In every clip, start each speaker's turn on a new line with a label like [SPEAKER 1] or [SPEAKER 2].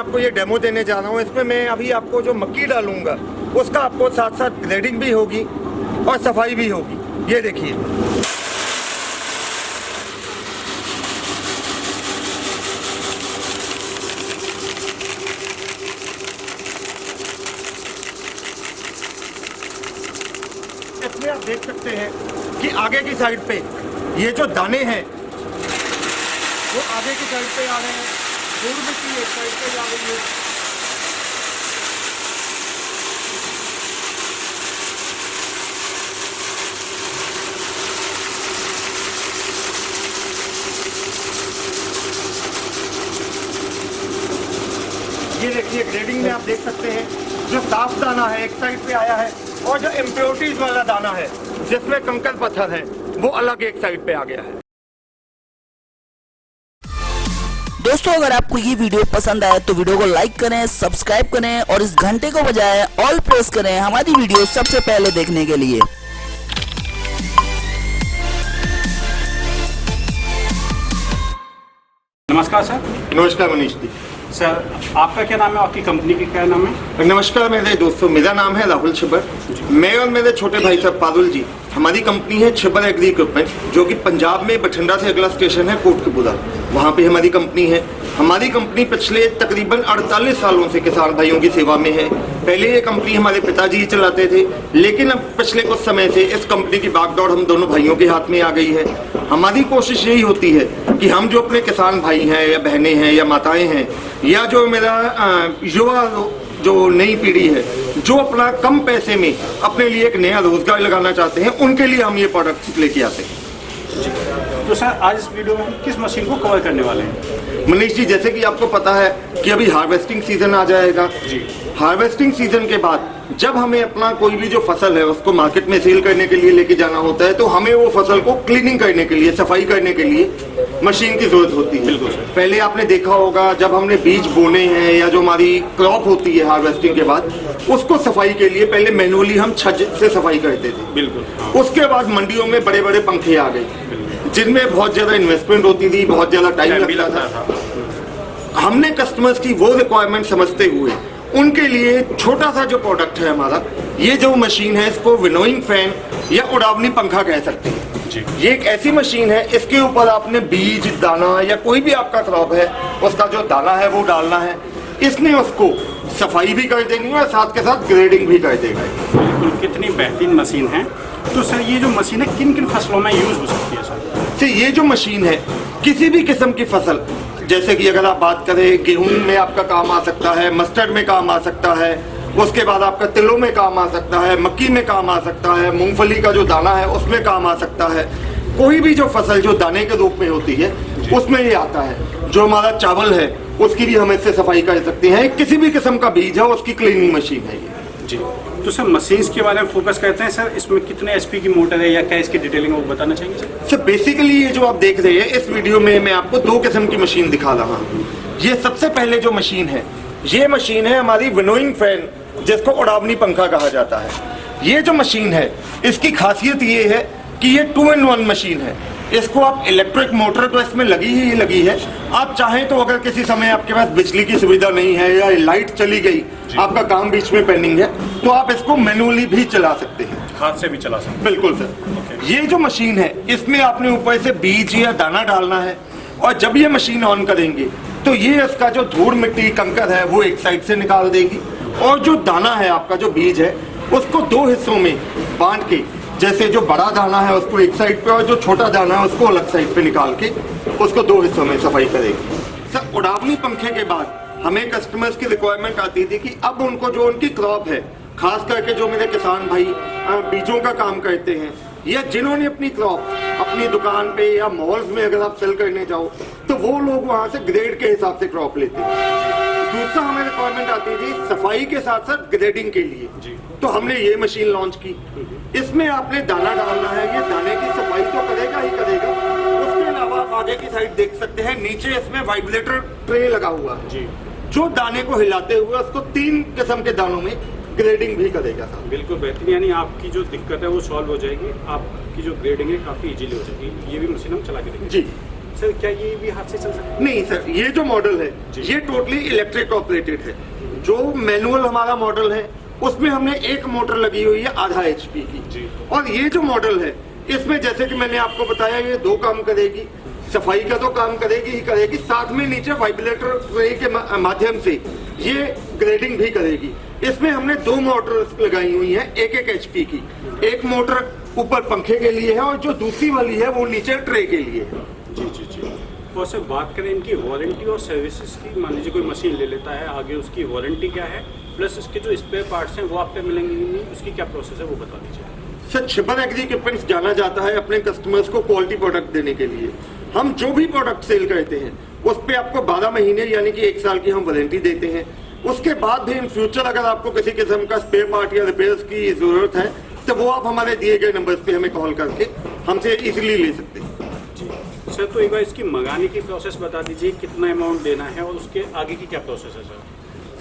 [SPEAKER 1] आपको ये डेमो देने जा रहा हूँ। इसमें मैं अभी आपको जो मक्की डालूंगा उसका आपको साथ साथ ग्रेडिंग भी होगी और सफाई भी होगी। ये देखिए, इसमें आप देख सकते हैं कि आगे की साइड पे ये जो दाने हैं वो आगे की साइड पे आ रहे हैं, धूल मिट्टी एक साइड पे आ रही है। ये देखिए, ग्रेडिंग में आप देख सकते हैं जो साफ दाना है एक साइड पे आया है और जो इम्प्योरिटीज वाला दाना है जिसमें कंकड़ पत्थर है वो अलग एक साइड पे आ गया है।
[SPEAKER 2] दोस्तों, अगर आपको ये वीडियो पसंद आए तो वीडियो को लाइक करें, सब्सक्राइब करें और इस घंटे को बजाय ऑल प्रेस करें हमारी वीडियो सबसे पहले देखने के लिए।
[SPEAKER 3] नमस्कार सर।
[SPEAKER 1] नमस्कार मनीष जी।
[SPEAKER 3] सर, आपका क्या नाम है, आपकी कंपनी का क्या नाम है?
[SPEAKER 1] नमस्कार मेरे दोस्तों, मेरा नाम है राहुल छिब्बर। मैं और मेरे छोटे भाई साहब पारुल जी, हमारी कंपनी है छिब्बर एग्री इक्विपमेंट, जो कि पंजाब में बठिंडा से अगला स्टेशन है कोटकपूरा, वहाँ पे हमारी कंपनी है। हमारी कंपनी पिछले तकरीबन 48 सालों से किसान भाइयों की सेवा में है। पहले ये कंपनी हमारे पिताजी चलाते थे, लेकिन अब पिछले कुछ समय से इस कंपनी की बागडोर हम दोनों भाइयों के हाथ में आ गई है। हमारी कोशिश यही होती है कि हम जो अपने किसान भाई हैं या बहनें हैं या माताएं हैं या जो मेरा युवा जो नई पीढ़ी है जो अपना कम पैसे में अपने लिए एक नया रोजगार लगाना चाहते हैं, उनके लिए हम ये प्रोडक्ट लेके आते हैं।
[SPEAKER 3] तो सर, आज इस वीडियो में किस मशीन को कवर करने वाले हैं?
[SPEAKER 1] मनीष जी, जैसे कि आपको पता है कि अभी हार्वेस्टिंग सीजन आ जाएगा
[SPEAKER 3] जी।
[SPEAKER 1] हार्वेस्टिंग सीजन के बाद जब हमें अपना कोई भी जो फसल है उसको मार्केट में सेल करने के लिए लेके जाना होता है, तो हमें वो फसल को क्लीनिंग करने के लिए, सफाई करने के लिए मशीन की जरूरत होती है।
[SPEAKER 3] बिल्कुल सर।
[SPEAKER 1] पहले आपने देखा होगा जब हमने बीज बोने हैं या जो हमारी क्रॉप होती है हार्वेस्टिंग के बाद, उसको सफाई के लिए पहले मैनुअली हम छज से सफाई करते थे।
[SPEAKER 3] बिल्कुल।
[SPEAKER 1] उसके बाद मंडियों में बड़े बड़े पंखे आ गए जिनमें बहुत ज्यादा इन्वेस्टमेंट होती थी, बहुत ज्यादा टाइम लगता था। हमने कस्टमर्स की वो रिक्वायरमेंट समझते हुए उनके लिए छोटा सा जो प्रोडक्ट है हमारा, ये जो मशीन है इसको विनोइंग फैन या उड़ावनी पंखा कह सकते हैं
[SPEAKER 3] जी।
[SPEAKER 1] ये एक ऐसी मशीन है, इसके ऊपर आपने बीज, दाना या कोई भी आपका क्रॉप है उसका जो दाना है वो डालना है। इसने उसको सफाई भी कर देनी है और साथ के साथ ग्रेडिंग भी कर देगा।
[SPEAKER 3] बिल्कुल, कितनी बेहतरीन मशीन है। तो सर, ये जो मशीन है किन किन फसलों में यूज हो सकती है सर?
[SPEAKER 1] ये जो मशीन है किसी भी किस्म की फसल, जैसे कि अगर आप बात करें गेहूं में आपका काम आ सकता है, मस्टर्ड में काम आ सकता है, उसके बाद आपका तिलों में काम आ सकता है, मक्की में काम आ सकता है, मूंगफली का जो दाना है उसमें काम आ सकता है। कोई भी जो फसल जो दाने के रूप में होती है उसमें ये आता है। जो हमारा चावल है उसकी भी हम इससे सफाई कर सकते हैं। किसी भी किस्म का बीज है उसकी क्लीनिंग मशीन है ये
[SPEAKER 3] जी। तो सर, मशीन्स के बारे में फोकस करते हैं सर। इसमें कितने HP की मोटर है या क्या इसकी डिटेलिंग वो बताना चाहेंगे सर?
[SPEAKER 1] सर, बेसिकली ये जो आप देख रहे हैं इस वीडियो में मैं आपको दो किस्म की मशीन दिखा रहा हूँ। ये सबसे पहले जो मशीन है, ये मशीन है हमारी विनोइंग फैन, जिसको उड़ावनी पंखा कहा जाता है। ये जो मशीन है इसकी खासियत ये है कि ये 2-in-1 मशीन है। इसको आप इलेक्ट्रिक मोटर तो इसमें लगी है। आप चाहें तो अगर किसी समय आपके पास बिजली की सुविधा नहीं है या लाइट चली गई, आपका काम बीच में पेंडिंग है, तो आप इसको मैनुअली भी चला सकते हैं,
[SPEAKER 3] हाथ से भी चला सकते हैं।
[SPEAKER 1] बिल्कुल सर। ये जो मशीन है इसमें आपने ऊपर से बीज या दाना डालना है और जब ये मशीन ऑन करेंगे तो ये इसका जो धूल मिट्टी कंकर है वो एक साइड से निकाल देगी और जो दाना है आपका जो बीज है उसको दो हिस्सों में बांट के, जैसे जो बड़ा दाना है उसको एक साइड पे और जो छोटा दाना है उसको अलग साइड पे निकाल के उसको दो हिस्सों में सफाई करेगी। सर, उड़ावनी पंखे के बाद हमें कस्टमर्स की रिक्वायरमेंट आती थी कि अब उनको जो उनकी क्रॉप है, खास करके जो मेरे किसान भाई बीजों का काम करते हैं या जिन्होंने अपनी क्रॉप अपनी दुकान पे या मॉल्स में अगर आप सेल करने जाओ तो वो लोग वहाँ से ग्रेड के हिसाब से क्रॉप लेते हैं। दूसरा हमें रिक्वायरमेंट आती थी सफाई के साथ साथ ग्रेडिंग के लिए जी। तो हमने ये मशीन लॉन्च की। इसमें आपने दाना डालना है, ये दाने की सफाई तो करेगा ही करेगा, उसके अलावा आगे की साइड देख सकते हैं नीचे इसमें वाइब्रेटर ट्रे लगा हुआ है जी। जो दाने को हिलाते हुए उसको 3 किस्म के दानों में ग्रेडिंग भी करेगा साहब।
[SPEAKER 3] बिल्कुल बेहतरीन, यानी आपकी जो दिक्कत है वो सॉल्व हो जाएगी, आपकी जो ग्रेडिंग है काफ़ी इजीली हो जाएगी। ये भी मशीन हम चला के देंगे
[SPEAKER 1] जी।
[SPEAKER 3] सर क्या ये भी हाथ से चल सकता है?
[SPEAKER 1] नहीं सर, ये जो मॉडल है
[SPEAKER 3] जी।
[SPEAKER 1] ये टोटली इलेक्ट्रिक ऑपरेटेड है। जो मैनुअल हमारा मॉडल है उसमें हमने एक मोटर लगी हुई है आधा HP की
[SPEAKER 3] जी।
[SPEAKER 1] और ये जो मॉडल है इसमें जैसे कि मैंने आपको बताया ये दो काम करेगी, सफाई का तो काम करेगी ही करेगी, साथ में नीचे वाइब्रेटर ट्रे के माध्यम से ये ग्रेडिंग भी करेगी। इसमें हमने दो मोटर लगाई हुई है एक HP की। एक मोटर ऊपर पंखे के लिए है और जो दूसरी वाली है वो नीचे ट्रे के लिए है।
[SPEAKER 3] जी जी जी। और सर बात करें इनकी वारंटी और सर्विसेज की, मान लीजिए कोई मशीन ले लेता है, आगे उसकी वारंटी क्या है, प्लस इसके जो स्पेयर पार्ट्स हैं वो आप पे मिलेंगे नहीं, उसकी क्या प्रोसेस है वो बता दीजिए।
[SPEAKER 1] सर छिबर एग्री इक्विपमेंट्स जाना जाता है अपने कस्टमर्स को क्वालिटी प्रोडक्ट देने के लिए। हम जो भी प्रोडक्ट सेल करते हैं उस पे आपको 12 महीने यानी कि 1 साल की हम वारंटी देते हैं। उसके बाद भी इन फ्यूचर अगर आपको किसी किस्म का स्पेयर पार्ट या रिपेयर्स की जरूरत है तो वो आप हमारे दिए गए नंबर्स पे हमें कॉल करके हमसे इजीली ले सकते हैं।
[SPEAKER 3] सर तो एक बार इसकी मंगाने की प्रोसेस बता दीजिए, कितना अमाउंट देना है और उसके आगे की क्या प्रोसेस है सर?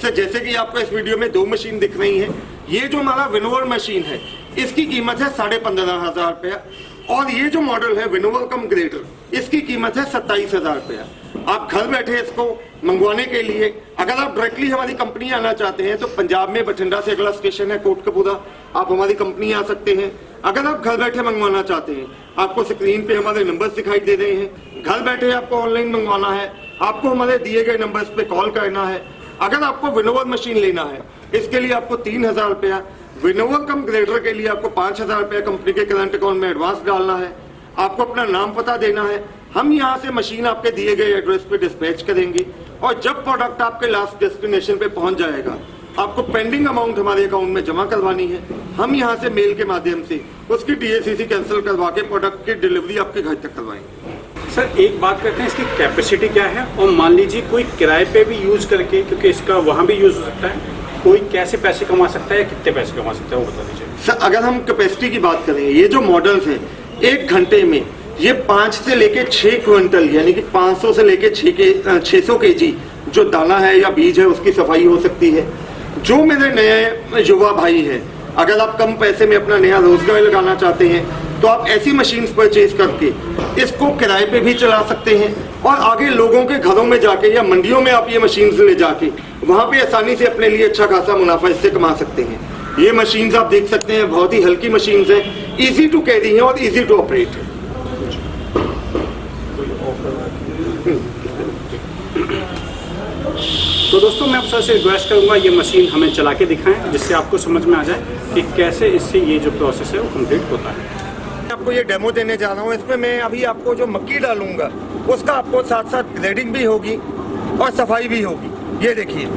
[SPEAKER 1] सर जैसे कि आपको इस वीडियो में दो मशीन दिख रही है, ये जो हमारा विनोवर मशीन है इसकी कीमत है 15,500 रुपया और ये जो मॉडल है विनोवर कम ग्रेटर इसकी कीमत है 27,000 रुपया। आप घर बैठे इसको मंगवाने के लिए अगर आप डायरेक्टली हमारी कंपनी आना चाहते हैं तो पंजाब में बठिंडा से अगला स्टेशन है कोटकपूरा, आप हमारी कंपनी आ सकते हैं। अगर आप घर बैठे मंगवाना चाहते हैं आपको स्क्रीन पे हमारे नंबर्स दिखाई दे रहे हैं। घर बैठे आपको ऑनलाइन मंगवाना है आपको हमारे दिए गए नंबर्स पे कॉल करना है। अगर आपको विनोवर मशीन लेना है इसके लिए आपको 3,000 रुपया, विनोवर कम ग्रेडर के लिए आपको 5,000 रुपया कंपनी के करंट अकाउंट में एडवांस डालना है। आपको अपना नाम पता देना है, हम यहाँ से मशीन आपके दिए गए एड्रेस पे डिस्पैच करेंगे और जब प्रोडक्ट आपके लास्ट डेस्टिनेशन पे पहुंच जाएगा आपको पेंडिंग अमाउंट हमारे अकाउंट में जमा करवानी है। हम यहाँ से मेल के माध्यम से उसकी DACC कैंसिल करवा के प्रोडक्ट की डिलीवरी आपके घर तक करवाएंगे।
[SPEAKER 3] सर एक बात करते हैं, इसकी कैपेसिटी क्या है और मान लीजिए कोई किराए पे भी यूज करके, क्योंकि इसका वहाँ भी यूज हो सकता है, कोई कैसे पैसे कमा सकता है या कितने पैसे कमा सकता है वो बता दीजिए।
[SPEAKER 1] सर अगर हम कैपेसिटी की बात करें, ये जो मॉडल्स हैं 1 घंटे में ये 5 से लेके 6 क्विंटल यानी कि 500 से लेके 600 kg जो दाना है या बीज है उसकी सफाई हो सकती है। जो मेरे नए युवा भाई हैं, अगर आप कम पैसे में अपना नया रोजगार लगाना चाहते हैं तो आप ऐसी मशीन्स परचेज करके इसको किराए पे भी चला सकते हैं और आगे लोगों के घरों में जाके या मंडियों में आप ये मशीन्स ले जाके वहाँ पे आसानी से अपने लिए अच्छा खासा मुनाफा इससे कमा सकते हैं। ये मशीन्स आप देख सकते हैं बहुत ही हल्की मशीन्स हैं, इजी टू कैरी है और इजी टू ऑपरेट है।
[SPEAKER 3] तो दोस्तों मैं आप सर से रिक्वेस्ट करूंगा ये मशीन हमें चला के दिखाएं जिससे आपको समझ में आ जाए कि कैसे इससे ये जो प्रोसेस है वो कंप्लीट होता है।
[SPEAKER 1] आपको ये डेमो देने जा रहा हूँ, इसमें मैं अभी आपको जो मक्की डालूंगा उसका आपको साथ साथ ग्रेडिंग भी होगी और सफाई भी होगी। ये देखिए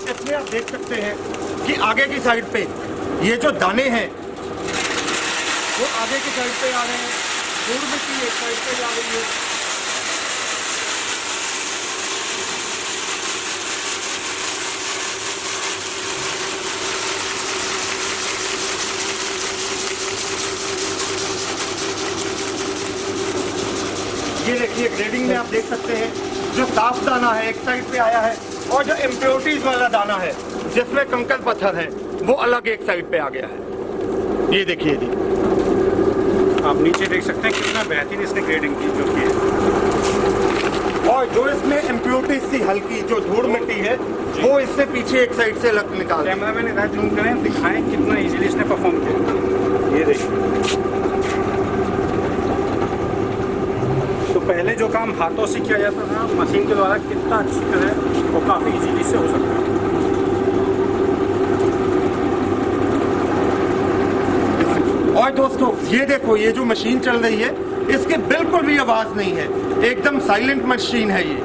[SPEAKER 1] इसमें आप देख सकते हैं कि आगे की साइड पे ये जो दाने हैं वो आगे की साइड पे आ रहे हैं, धूल मिट्टी एक साइड पे जा रही है। ये देखिए ग्रेडिंग में आप देख सकते हैं जो साफ दाना है एक साइड पे आया है और जो इम्प्योरिटीज वाला दाना है जिसमें कंकड़ पत्थर है वो अलग एक साइड पे आ गया है। ये देखिए जी
[SPEAKER 3] आप नीचे देख सकते हैं कितना बेहतरीन इसने ग्रेडिंग की जो की है।
[SPEAKER 1] और जो इसमें इम्प्योरिटीज थी हल्की जो धूल मिट्टी है वो इससे पीछे एक साइड से अलग निकाल दिया।
[SPEAKER 3] कैमरा मैन इधर जूम करें, दिखाएं कितना इजीली इसने परफॉर्म किया। ये देखिए तो पहले जो काम हाथों से किया जाता था मशीन के द्वारा कितना अच्छी तरह वो काफ़ी इजीली से हो सकता है।
[SPEAKER 1] और दोस्तों ये देखो ये जो मशीन चल रही है इसकी बिल्कुल भी आवाज नहीं है, एकदम साइलेंट मशीन है ये।